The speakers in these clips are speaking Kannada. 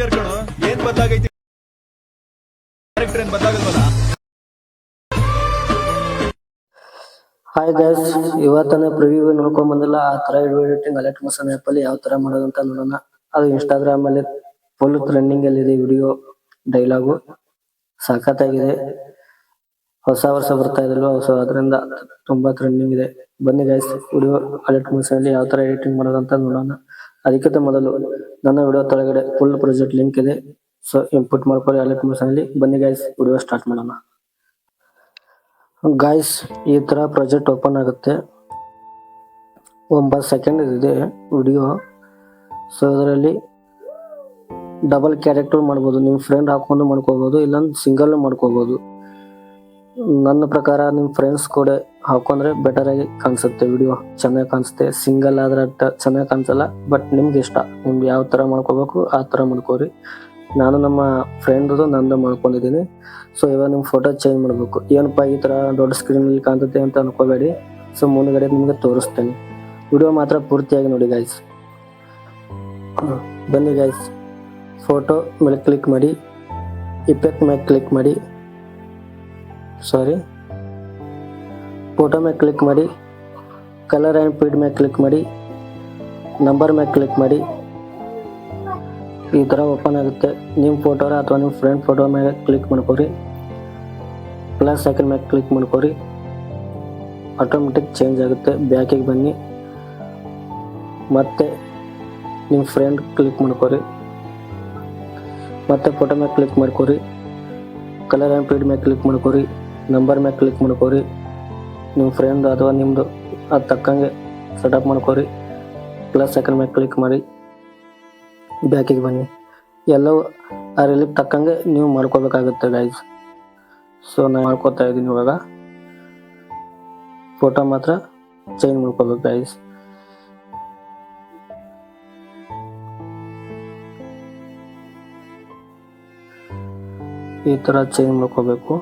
ಕ್ಲಿಯರ್ ಕಣೋ. ಏನ್ ಬದಲಾಗೈತಿ? ಕ್ಯಾರೆಕ್ಟರ್ ಏನ್ ಬದಲಾಗಲ್ವಲ್ಲ? ಹಾಯ್ ಗೈಸ್, ಇವತ್ತನೇ ಪ್ರಿವ್ಯೂ ನೋಡ್ಕೊಂಡ್ ಬಂದಿಲ್ಲ. ಆ ತರ ಎಡಿಟಿಂಗ್ ಅಲರ್ಟ್ ಮೋಷನ್ ಆಪ್ ಅಲ್ಲಿ ಯಾವ ತರ ಮಾಡೋದು ಅಂತ ನೋಡೋಣ. ಅದು ಇನ್ಸ್ಟಾಗ್ರಾಮ್ ಅಲ್ಲಿ ಫುಲ್ ಟ್ರೆಂಡಿಂಗ್ ಅಲ್ಲಿ ಇದೆ. ವಿಡಿಯೋ ಡೈಲಾಗು ಸಖತ್ತಾಗಿದೆ. ಹೊಸ ವರ್ಷ ಬರ್ತಾ ಇದಲ್ವಾ, ಸೊ ಅದರಿಂದ ತುಂಬಾ ಟ್ರೆಂಡಿಂಗ್ ಇದೆ. ಬನ್ನಿ ಗೈಸ್, ವಿಡಿಯೋ ಅಲರ್ಟ್ ಮೋಷನ್ ಅಲ್ಲಿ ಯಾವ ತರ ಎಡಿಟಿಂಗ್ ಮಾಡೋದು ಅಂತ ನೋಡೋಣ. ಅದಕ್ಕಿಂತ ಮೊದಲು ನನ್ನ ವಿಡಿಯೋ ಕೆಳಗಡೆ ಫುಲ್ ಪ್ರಾಜೆಕ್ಟ್ ಲಿಂಕ್ ಇದೆ, ಸೊ ಇನ್ಪುಟ್ ಮಾಡ್ಕೊಳ್ಳಿ ಅಲರ್ಟ್ ಮೋಷನ್ ಅಲ್ಲಿ. ಬನ್ನಿ ಗೈಸ್, ವಿಡಿಯೋ ಸ್ಟಾರ್ಟ್ ಮಾಡೋಣ. ಗಾಯ್ಸ್, ಈ ತರ ಪ್ರಾಜೆಕ್ಟ್ ಓಪನ್ ಆಗುತ್ತೆ. 9 ಸೆಕೆಂಡ್ ಇದೆ ವಿಡಿಯೋ. ಸೊ ಇದರಲ್ಲಿ ಡಬಲ್ ಕ್ಯಾರೆಕ್ಟರ್ ಮಾಡ್ಬೋದು. ನಿಮ್ಮ ಫ್ರೆಂಡ್ ಹಾಕೊಂಡು ಮಾಡ್ಕೋಬಹುದು, ಇಲ್ಲ ಸಿಂಗಲ್ ಮಾಡ್ಕೋಬಹುದು. ನನ್ನ ಪ್ರಕಾರ ನಿಮ್ಮ ಫ್ರೆಂಡ್ಸ್ ಕೂಡ ಹಾಕೊಂಡ್ರೆ ಬೆಟರ್ ಆಗಿ ಕಾಣಿಸುತ್ತೆ, ವಿಡಿಯೋ ಚೆನ್ನಾಗಿ ಕಾಣಿಸುತ್ತೆ. ಸಿಂಗಲ್ ಆದ್ರೆ ಚೆನ್ನಾಗಿ ಕಾಣಿಸಲ್ಲ. ಬಟ್ ನಿಮ್ಗೆ ಇಷ್ಟ, ನಿಮ್ಗೆ ಯಾವ ತರ ಮಾಡ್ಕೋಬೇಕು ಆ ತರ ಮಾಡ್ಕೋರಿ. ನಾನು ನಮ್ಮ ಫ್ರೆಂಡ್ದು ನಂದು ಮಾಡ್ಕೊಂಡಿದ್ದೀನಿ. ಸೊ ಇವಾಗ ನಿಮ್ಮ ಫೋಟೋ ಚೇಂಜ್ ಮಾಡಬೇಕು. ಏನಪ್ಪ ಈ ತರ ದೊಡ್ಡ ಸ್ಕ್ರೀನ್ ಅಲ್ಲಿ ಕಾಣ್ತದೆ ಅಂತ ಅನ್ಕೋಬೇಡಿ. ಸೊ ಮುಂದ್ಗಡೆ ನಿಮ್ಗೆ ತೋರಿಸ್ತೇನೆ. ವಿಡಿಯೋ ಮಾತ್ರ ಪೂರ್ತಿಯಾಗಿ ನೋಡಿ ಗೈಸ್. ಬನ್ನಿ ಗೈಸ್, ಫೋಟೋ ಮೇಲೆ ಕ್ಲಿಕ್ ಮಾಡಿ, ಇಫೆಕ್ಟ್ ಮೇಲೆ ಕ್ಲಿಕ್ ಮಾಡಿ, ಫೋಟೋ ಮೇಲೆ ಕ್ಲಿಕ್ ಮಾಡಿ, ಕಲರ್ ಆ್ಯಂಡ್ ಫೀಡ್ ಮೇಲೆ ಕ್ಲಿಕ್ ಮಾಡಿ, ನಂಬರ್ ಮೇಲೆ ಕ್ಲಿಕ್ ಮಾಡಿ. ಈ ಥರ ಓಪನ್ ಆಗುತ್ತೆ. ನಿಮ್ಮ ಫೋಟೋ ಅಥವಾ ನಿಮ್ಮ ಫ್ರೆಂಡ್ ಫೋಟೋ ಮೇಲೆ ಕ್ಲಿಕ್ ಮಾಡ್ಕೊರಿ. ಪ್ಲಸ್ ಐಕನ್ ಮೇಲೆ ಕ್ಲಿಕ್ ಮಾಡ್ಕೊರಿ. ಆಟೋಮೆಟಿಕ್ ಚೇಂಜ್ ಆಗುತ್ತೆ. ಬ್ಯಾಕಿಗೆ ಬನ್ನಿ, ಮತ್ತೆ ನಿಮ್ಮ ಫ್ರೆಂಡ್ ಕ್ಲಿಕ್ ಮಾಡ್ಕೊರಿ. ಮತ್ತೆ ಫೋಟೋ ಮೇಲೆ ಕ್ಲಿಕ್ ಮಾಡ್ಕೊರಿ. ಕಲರ್ ಆ್ಯಂಡ್ ಫೀಡ್ ಮೇಲೆ ಕ್ಲಿಕ್ ಮಾಡ್ಕೊರಿ. ನಂಬರ್ ಮೇಲೆ ಕ್ಲಿಕ್ ಮಾಡ್ಕೊರಿ. ನಿಮ್ಮ ಫ್ರೆಂಡ್ ಅಥವಾ ನಿಮ್ಮದು ಅದು ತಕ್ಕಂಗೆ ಸೆಟಪ್ ಮಾಡ್ಕೊರಿ. ಪ್ಲಸ್ ಐಕನ್ ಮೇಲೆ ಕ್ಲಿಕ್ ಮಾಡಿ, ಬ್ಯಾಕಿಗೆ ಬನ್ನಿ. ಎಲ್ಲವೂ ಆ ರಿಲೀಫ್ ತಕ್ಕಂಗೆ ನೀವು ಮಾಡ್ಕೋಬೇಕಾಗುತ್ತೆ ಗೈಸ್. ಸೊ ನಾನು ಮಾಡ್ಕೋತಾ ಇದ್ದೀನಿ. ಇವಾಗ ಫೋಟೋ ಮಾತ್ರ ಚೇಂಜ್ ಮಾಡ್ಕೋಬೇಕು ಗೈಸ್. ಈ ಥರ ಚೇಂಜ್ ಮಾಡ್ಕೋಬೇಕು.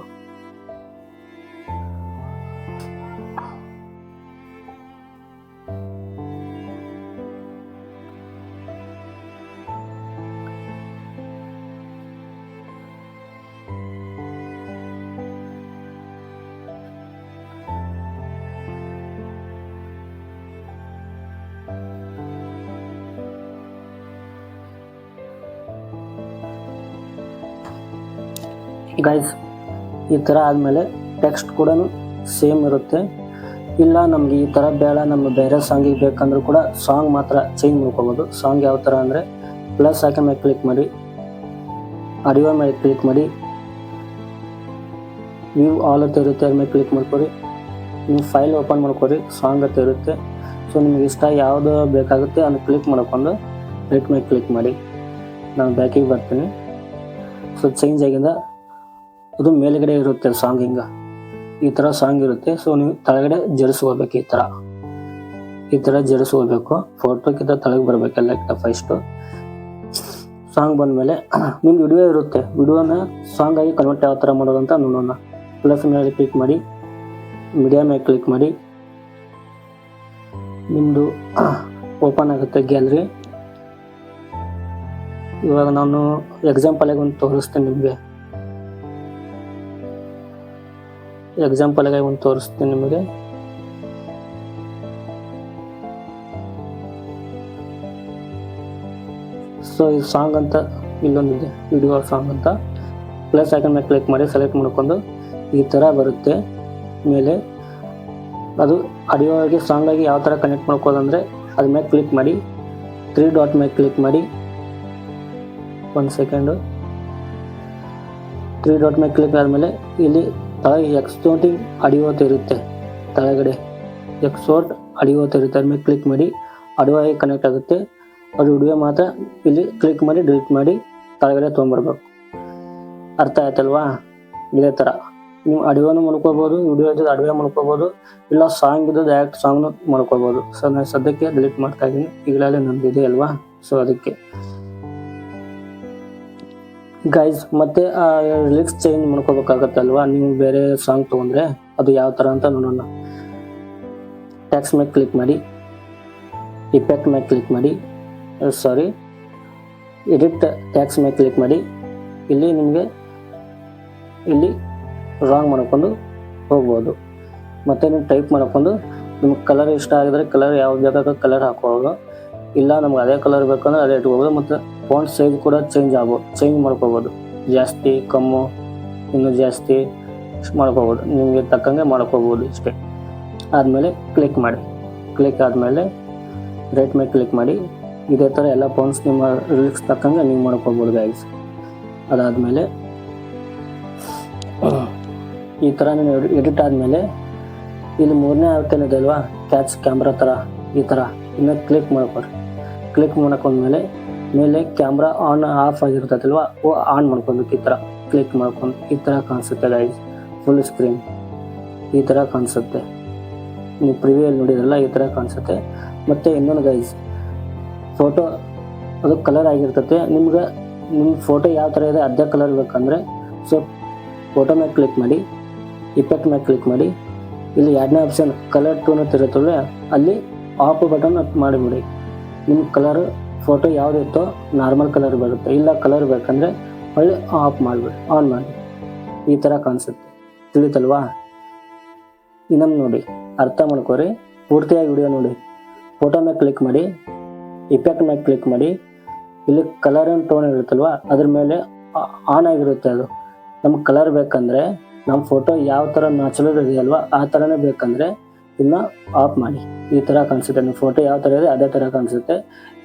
ಗೈಸ್, ಈ ಥರ ಆದಮೇಲೆ ಟೆಕ್ಸ್ಟ್ ಕೂಡ ಸೇಮ್ ಇರುತ್ತೆ. ಇಲ್ಲ ನಮ್ಗೆ ಈ ಥರ ಬೇಡ, ನಮ್ಮ ಬೇರೆ ಸಾಂಗಿಗೆ ಬೇಕಂದ್ರೂ ಕೂಡ ಸಾಂಗ್ ಮಾತ್ರ ಚೇಂಜ್ ಮಾಡ್ಕೋಬೋದು. ಸಾಂಗ್ ಯಾವ ಥರ ಅಂದರೆ ಪ್ಲಸ್ ಐಕನ್ ಮೇಲೆ ಕ್ಲಿಕ್ ಮಾಡಿ, ಆಡಿಯೋ ಮೇಲೆ ಕ್ಲಿಕ್ ಮಾಡಿ, ವ್ಯೂ ಆಲ್ ಅಂತ ಇರುತ್ತೆ, ಅದ್ರ ಮೇಲೆ ಕ್ಲಿಕ್ ಮಾಡ್ಕೊರಿ. ನೀವು ಫೈಲ್ ಓಪನ್ ಮಾಡ್ಕೊರಿ, ಸಾಂಗ್ ಅಂತ ಇರುತ್ತೆ. ಸೊ ನಿಮ್ಗೆ ಇಷ್ಟ ಯಾವುದು ಬೇಕಾಗುತ್ತೆ ಅದನ್ನು ಕ್ಲಿಕ್ ಮಾಡ್ಕೊಂಡು ರೈಟ್ ಮೇಲೆ ಕ್ಲಿಕ್ ಮಾಡಿ. ನಾನು ಬ್ಯಾಕಿಗೆ ಬರ್ತೀನಿ. ಸೊ ಚೇಂಜ್ ಆಗಿಂದ ಅದು ಮೇಲ್ಗಡೆ ಇರುತ್ತೆ ಸಾಂಗ್. ಈ ಥರ ಸಾಂಗ್ ಇರುತ್ತೆ. ಸೊ ನೀವು ತಳಗಡೆ ಜಡಿಸ್ಕೋಬೇಕು. ಈ ಥರ ಜಡಿಸ್ಕೋಬೇಕು. ಫೋಟೋಕ್ಕಿಂತ ತಳಗೆ ಬರಬೇಕೆಲ್ಲ ಫಸ್ಟು. ಸಾಂಗ್ ಬಂದಮೇಲೆ ನಿಮ್ದು ವಿಡಿಯೋ ಇರುತ್ತೆ. ವಿಡಿಯೋನ ಸಾಂಗ್ ಆಗಿ ಕನ್ವರ್ಟ್ ಯಾವ ಥರ ಮಾಡೋದು ಅಂತ ನೋಡೋಣ. ಪ್ಲಸ್ ಮೇಲೆ ಕ್ಲಿಕ್ ಮಾಡಿ, ಮೀಡಿಯಾ ಮೇಲೆ ಕ್ಲಿಕ್ ಮಾಡಿ, ನಿಮ್ಮದು ಓಪನ್ ಆಗುತ್ತೆ ಗ್ಯಾಲರಿ. ಇವಾಗ ನಾನು ಎಕ್ಸಾಂಪಲ್ ಆಗಿ ಒಂದು ತೋರಿಸ್ತೀನಿ ನಿಮಗೆ. ನಿಮಗೆ ಸೊ ಈ ಸಾಂಗ್ ಅಂತ ಇಲ್ಲೊಂದಿದೆ, ವಿಡಿಯೋ ಸಾಂಗ್ ಅಂತ. ಪ್ಲಸ್ ಐಕನ್ ಮೇಲೆ ಕ್ಲಿಕ್ ಮಾಡಿ, ಸೆಲೆಕ್ಟ್ ಮಾಡ್ಕೊಂಡು ಈ ಥರ ಬರುತ್ತೆ ಮೇಲೆ. ಅದು ಆಡಿಯೋ ಆಗಿ ಸಾಂಗ್ ಆಗಿ ಯಾವ ಥರ ಕನೆಕ್ಟ್ ಮಾಡ್ಕೋದಂದರೆ ಅದ್ರ ಮೇಲೆ ಕ್ಲಿಕ್ ಮಾಡಿ, 3 ಡಾಟ್ ಮೇಲೆ ಕ್ಲಿಕ್ ಮಾಡಿ. 1 ಸೆಕೆಂಡು. 3 ಡಾಟ್ ಮೇಲೆ ಕ್ಲಿಕ್ ಆದಮೇಲೆ ಇಲ್ಲಿ ತಳಗೆ ಎಕ್ಸ್ಪೋರ್ಟಿಂಗ್ ಆಡಿಯೋ ಅಂತ ಇರುತ್ತೆ. ತಳಗಡೆ ಎಕ್ಸ್ಪೋರ್ಟ್ ಆಡಿಯೋ ಅಂತ ಇರುತ್ತೆ, ಅದ್ರ ಮೇಲೆ ಕ್ಲಿಕ್ ಮಾಡಿ. ಆಡಿಯೋ ಆಗಿ ಕನೆಕ್ಟ್ ಆಗುತ್ತೆ. ಅದು ವಿಡಿಯೋ ಮಾತ್ರ ಇಲ್ಲಿ ಕ್ಲಿಕ್ ಮಾಡಿ ಡಿಲೀಟ್ ಮಾಡಿ ತಳಗಡೆ ತೊಗೊಂಬರ್ಬೇಕು. ಅರ್ಥ ಆಯ್ತಲ್ವಾ? ಇದೇ ಥರ ನೀವು ಆಡಿಯೋನು ಮಾಡ್ಕೋಬೋದು, ವಿಡಿಯೋ ಇದ್ದು ಆಡಿಯೋ ಮಾಡ್ಕೋಬೋದು, ಇಲ್ಲ ಸಾಂಗ್ ಇದ್ದು ಡೈರೆಕ್ಟ್ ಸಾಂಗ್ನು ಮಾಡ್ಕೋಬೋದು. ಸೊ ನಾನು ಸದ್ಯಕ್ಕೆ ಡಿಲೀಟ್ ಮಾಡ್ತಾ ಇದ್ದೀನಿ. ಈಗಲೇ ನಮ್ದು ಇದೆ ಅಲ್ವಾ, ಸೊ ಅದಕ್ಕೆ ಗೈಸ್. ಮತ್ತೆ ಲಿರಿಕ್ಸ್ ಚೇಂಜ್ ಮಾಡ್ಕೋಬೇಕಾಗತ್ತಲ್ವಾ. ನೀವು ಬೇರೆ ಸಾಂಗ್ ತೊಗೊಂಡ್ರೆ ಅದು ಯಾವ ಥರ ಅಂತ ನೋಡೋಣ. ಟೆಕ್ಸ್ಟ್ ಮೇಲೆ ಕ್ಲಿಕ್ ಮಾಡಿ, ಇಫೆಕ್ಟ್ ಮೇಲೆ ಕ್ಲಿಕ್ ಮಾಡಿ, ಎಡಿಟ್ ಟ್ಯಾಕ್ಸ್ ಮೇಲೆ ಕ್ಲಿಕ್ ಮಾಡಿ. ಇಲ್ಲಿ ನಿಮಗೆ ಇಲ್ಲಿ ರಾಂಗ್ ಮಾಡ್ಕೊಂಡು ಹೋಗ್ಬೋದು. ಮತ್ತು ನೀವು ಟೈಪ್ ಮಾಡ್ಕೊಂಡು ನಿಮ್ಗೆ ಕಲರ್ ಇಷ್ಟ ಆಗಿದ್ರೆ ಕಲರ್ ಯಾವ್ದು ಬೇಕಾಗ ಕಲರ್ ಹಾಕೋಬೋದು. ಇಲ್ಲ ನಮ್ಗೆ ಅದೇ ಕಲರ್ ಬೇಕಂದ್ರೆ ಅದೇ ಇಟ್ಕೋಬೋದು. ಮತ್ತು ಫಾಂಟ್ ಸೈಜ್ ಕೂಡ ಚೇಂಜ್ ಮಾಡ್ಕೋಬೋದು. ಜಾಸ್ತಿ ಕಮ್ಮು ಇನ್ನೂ ಜಾಸ್ತಿ ಮಾಡ್ಕೋಬೋದು, ನಿಮಗೆ ತಕ್ಕಂಗೆ ಮಾಡ್ಕೋಬೋದು. ಇಷ್ಟೇ. ಆದಮೇಲೆ ಕ್ಲಿಕ್ ಮಾಡಿ. ಕ್ಲಿಕ್ ಆದಮೇಲೆ ರೈಟ್ ಮೇಲೆ ಕ್ಲಿಕ್ ಮಾಡಿ. ಇದೇ ಥರ ಎಲ್ಲ ಫಾಂಟ್ಸ್ ನಿಮ್ಮ ರಿಲಿಕ್ಸ್ ತಕ್ಕಂಗೆ ನೀವು ಮಾಡ್ಕೋಬೋದು ಗೈಸ್. ಅದಾದಮೇಲೆ ಈ ಥರ ನೀವು ಎಡಿಟ್ ಆದಮೇಲೆ ಇಲ್ಲಿ 3ನೇ ಆಪ್ಷನ್ ಇದೆ ಅಲ್ವಾ, ಕ್ಯಾಚ್ ಕ್ಯಾಮ್ರಾ ಥರ, ಈ ಥರ ಇನ್ನು ಕ್ಲಿಕ್ ಮಾಡ್ಕೊರಿ. ಕ್ಲಿಕ್ ಮಾಡ್ಕೊಂಡ್ಮೇಲೆ ಮೇಲೆ ಕ್ಯಾಮ್ರಾ ಆನ್ ಆಫ್ ಆಗಿರ್ತೈತಲ್ವ, ಆನ್ ಮಾಡ್ಕೊಬೇಕು. ಈ ಥರ ಕ್ಲಿಕ್ ಮಾಡ್ಕೊಂಡು ಈ ಥರ ಕಾಣಿಸುತ್ತೆ ಗೈಸ್. ಫುಲ್ ಸ್ಕ್ರೀನ್ ಈ ಥರ ಕಾಣಿಸುತ್ತೆ. ನೀವು ಪ್ರಿವ್ಯೂಯಲ್ಲಿ ನೋಡಿದ್ರಲ್ಲ ಈ ಥರ ಕಾಣಿಸುತ್ತೆ. ಮತ್ತು ಇನ್ನೊಂದು ಗೈಸ್, ಫೋಟೋ ಅದು ಕಲರ್ ಆಗಿರ್ತೈತೆ. ನಿಮ್ಮ ಫೋಟೋ ಯಾವ ಥರ ಇದೆ ಅದೇ ಕಲರ್ ಬೇಕಂದರೆ ಸೊ ಫೋಟೋ ಮೇಲೆ ಕ್ಲಿಕ್ ಮಾಡಿ, ಇಫೆಕ್ಟ್ ಮೇಲೆ ಕ್ಲಿಕ್ ಮಾಡಿ. ಇಲ್ಲಿ 2ನೇ ಆಪ್ಷನ್ ಕಲರ್ ಟೂನ್ ಅಂತ ಇರುತ್ತಲ್ವ, ಅಲ್ಲಿ ಆಫ್ ಬಟನ್ ಮಾಡಿಬಿಡಿ. ನಿಮ್ಮ ಕಲರ್ ಫೋಟೋ ಯಾವುದಿತ್ತೋ ನಾರ್ಮಲ್ ಕಲರ್ ಬರುತ್ತೆ. ಇಲ್ಲ ಕಲರ್ ಬೇಕಂದರೆ ಒಳ್ಳೆ ಆಫ್ ಮಾಡಿಬಿಡಿ, ಆನ್ ಮಾಡಿ. ಈ ಥರ ಕಾಣಿಸುತ್ತೆ. ತಿಳಿತಲ್ವಾ? ಇನ್ನೊಂದು ನೋಡಿ, ಅರ್ಥ ಮಾಡ್ಕೊರಿ, ಪೂರ್ತಿಯಾಗಿ ವಿಡಿಯೋ ನೋಡಿ. ಫೋಟೋ ಮೇಲೆ ಕ್ಲಿಕ್ ಮಾಡಿ, ಇಫೆಕ್ಟ್ ಮೇಲೆ ಕ್ಲಿಕ್ ಮಾಡಿ. ಇಲ್ಲಿ ಕಲರ್ ಆ್ಯಂಡ್ ಟೋನ್ ಇರುತ್ತಲ್ವ, ಅದ್ರ ಮೇಲೆ ಆನ್ ಆಗಿರುತ್ತೆ. ಅದು ನಮ್ಗೆ ಕಲರ್ ಬೇಕಂದರೆ ನಮ್ಮ ಫೋಟೋ ಯಾವ ಥರ ನ್ಯಾಚುರಲ್ ಇದೆಯಲ್ವ ಆ ಥರನೇ ಬೇಕಂದರೆ ಇನ್ನು ಆಫ್ ಮಾಡಿ. ಈ ಥರ ಕಾಣಿಸುತ್ತೆ. ನಿಮ್ಮ ಫೋಟೋ ಯಾವ ಥರ ಇದೆ ಅದೇ ಥರ ಕಾಣಿಸುತ್ತೆ.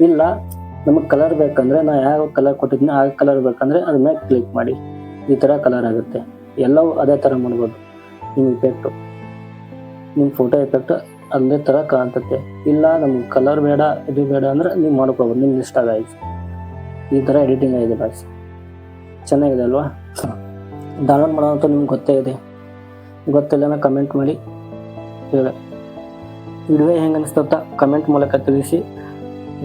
ಇಲ್ಲ ನಮಗೆ ಕಲರ್ ಬೇಕಂದರೆ ನಾನು ಯಾವ ಕಲರ್ ಕೊಟ್ಟಿದ್ದೀನಿ ಆ ಕಲರ್ ಬೇಕಂದರೆ ಅದ್ರ ಮೇಲೆ ಕ್ಲಿಕ್ ಮಾಡಿ. ಈ ಥರ ಕಲರ್ ಆಗುತ್ತೆ. ಎಲ್ಲವೂ ಅದೇ ಥರ ಮಾಡ್ಬೋದು. ನಿಮ್ಮ ಇಫೆಕ್ಟು, ನಿಮ್ಮ ಫೋಟೋ ಎಫೆಕ್ಟ್ ಅದೇ ಥರ ಕಾಣ್ತತೆ. ಇಲ್ಲ ನಮ್ಗೆ ಕಲರ್ ಬೇಡ ಇದು ಬೇಡ ಅಂದರೆ ನೀವು ಮಾಡ್ಕೋಬೋದು, ನಿಮ್ಗೆ ಇಷ್ಟ ಆಗಾಯ್ತು. ಈ ಥರ ಎಡಿಟಿಂಗ್ ಆಗಿದೆ ಬಾಯ್ಸ್. ಚೆನ್ನಾಗಿದೆ ಅಲ್ವಾ? ಡೌನ್ಲೋಡ್ ಮಾಡೋದಂತೂ ನಿಮ್ಗೆ ಗೊತ್ತೇ ಇದೆ. ಗೊತ್ತಿಲ್ಲ ಕಮೆಂಟ್ ಮಾಡಿ ಹೇಳಿ. ವಿಡಿಯೋ ಹೆಂಗೆ ಅನಿಸ್ತತ್ತ ಕಮೆಂಟ್ ಮೂಲಕ ತಿಳಿಸಿ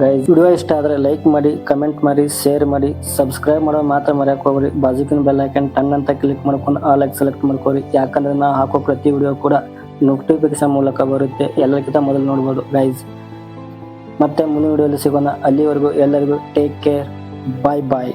ಗೈಸ್. ವಿಡಿಯೋ ಇಷ್ಟ ಆದರೆ ಲೈಕ್ ಮಾಡಿ, ಕಮೆಂಟ್ ಮಾಡಿ, ಶೇರ್ ಮಾಡಿ, ಸಬ್ಸ್ಕ್ರೈಬ್ ಮಾಡೋ ಮಾತ್ರ ಮರೆಯೋಕೆ ಹೋಗ್ರಿ. ಬಾಜುಕಿನ ಬೆಲ್ ಐಕನ್ ಟನ್ ಅಂತ ಕ್ಲಿಕ್ ಮಾಡ್ಕೊಂಡು ಆಲ್ ಆಗಿ ಸೆಲೆಕ್ಟ್ ಮಾಡ್ಕೊರಿ. ಯಾಕಂದರೆ ನಾವು ಹಾಕೋ ಪ್ರತಿ ವಿಡಿಯೋ ಕೂಡ ನೋಟಿಫಿಕೇಶನ್ ಮೂಲಕ ಬರುತ್ತೆ. ಎಲ್ಲರಿಗಿಂತ ಮೊದಲು ನೋಡ್ಬೋದು ಗೈಸ್. ಮತ್ತೆ ಮುಂದಿನ ವಿಡಿಯೋಲಿ ಸಿಗೋಣ. ಅಲ್ಲಿವರೆಗೂ ಎಲ್ಲರಿಗೂ ಟೇಕ್ ಕೇರ್. ಬಾಯ್ ಬಾಯ್.